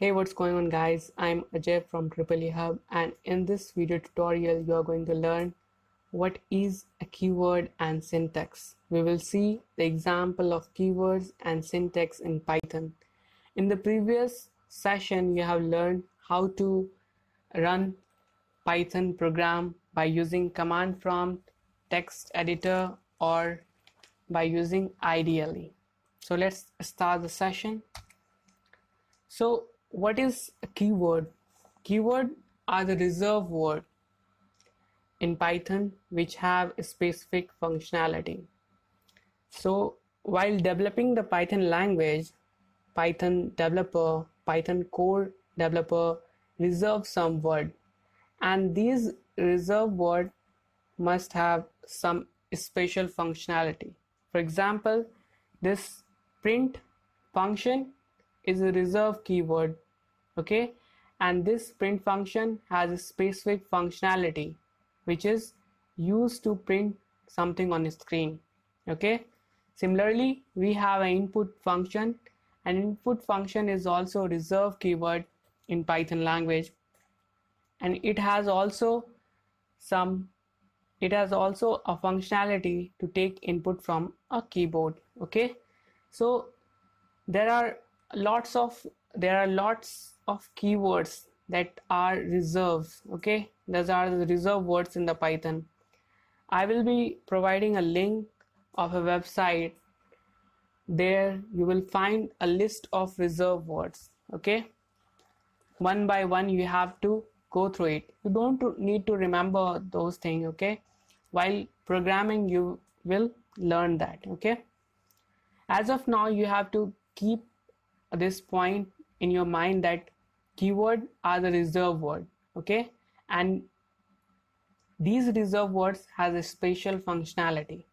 Hey, what's going on guys? I'm Ajay from eeehub, and in this video tutorial you are going to learn what is a keyword and syntax. We will see the example of keywords and syntax in Python. In the previous session you have learned how to run Python program by using command prompt, text editor, or by using IDLE. So let's start the session. So what is a keyword? Keyword are the reserved word in Python which have a specific functionality. So while developing the Python language, Python developer, Python core developer reserve some word, and these reserved word must have some special functionality. For example, this print function is a reserved keyword, okay, and this print function has a specific functionality which is used to print something on the screen, okay. Similarly, we have an input function. An input function is also a reserved keyword in Python language, and it has also a functionality to take input from a keyboard, okay. So there are lots of keywords that are reserves, okay. Those are the reserved words in the Python. I will be providing a link of a website. There you will find a list of reserved words, okay. One by one you have to go through it. You don't need to remember those things, okay. While programming you will learn that, okay. As of now you have to keep this point in your mind that keyword are the reserved word, okay, and these reserved words has a special functionality.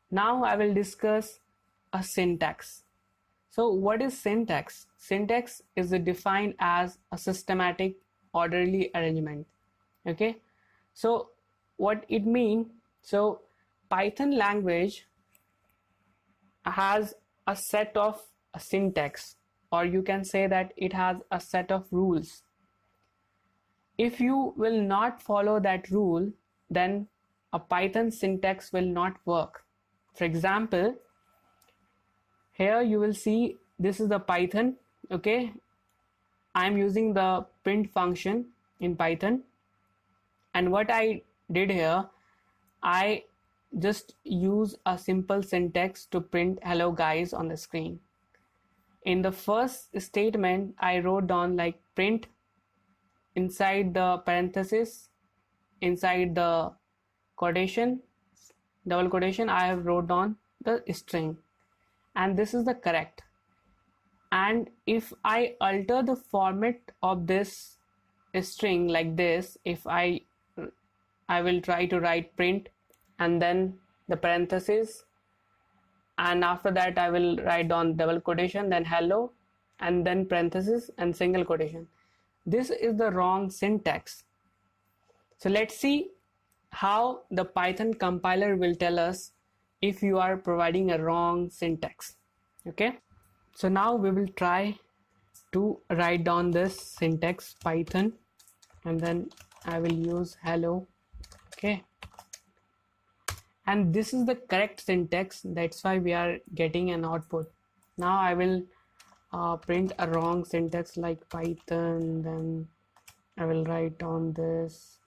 Now I will discuss a syntax. So what is syntax? Syntax is defined as a systematic orderly arrangement, okay. So what it means? So Python language has a set of a syntax, or you can say that it has a set of rules. If you will not follow that rule, then a Python syntax will not work. For example, here you will see this is the Python, okay. I'm using the print function in Python, and what I did here, I just use a simple syntax to print hello guys on the screen. In the first statement I wrote down like print, inside the parenthesis, inside the quotation, double quotation, I have wrote down the string, and this is the correct. And if I alter the format of this string like this, if I will try to write print and then the parenthesis, and after that I will write down double quotation, then hello, and then parenthesis and single quotation. This is the wrong syntax. So let's see how the Python compiler will tell us if you are providing a wrong syntax, okay. So now we will try to write down this syntax Python, and then I will use hello, okay. And this is the correct syntax, that's why we are getting an output. Now I will print a wrong syntax like Python, then I will write down this,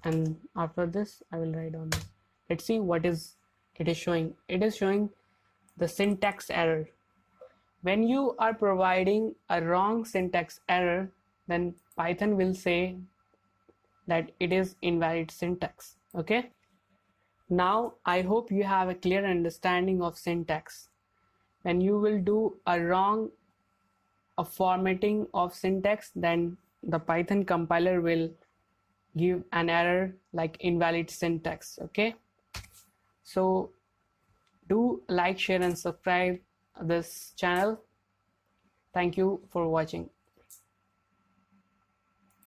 and after this I will write down this. Let's see what is it is showing. It is showing the syntax error. When you are providing a wrong syntax error, then Python will say that it is invalid syntax, okay. Now I hope you have a clear understanding of syntax. When you will do a wrong formatting of syntax, then the Python compiler will give an error like invalid syntax, okay. So do like, share and subscribe this channel. Thank you for watching.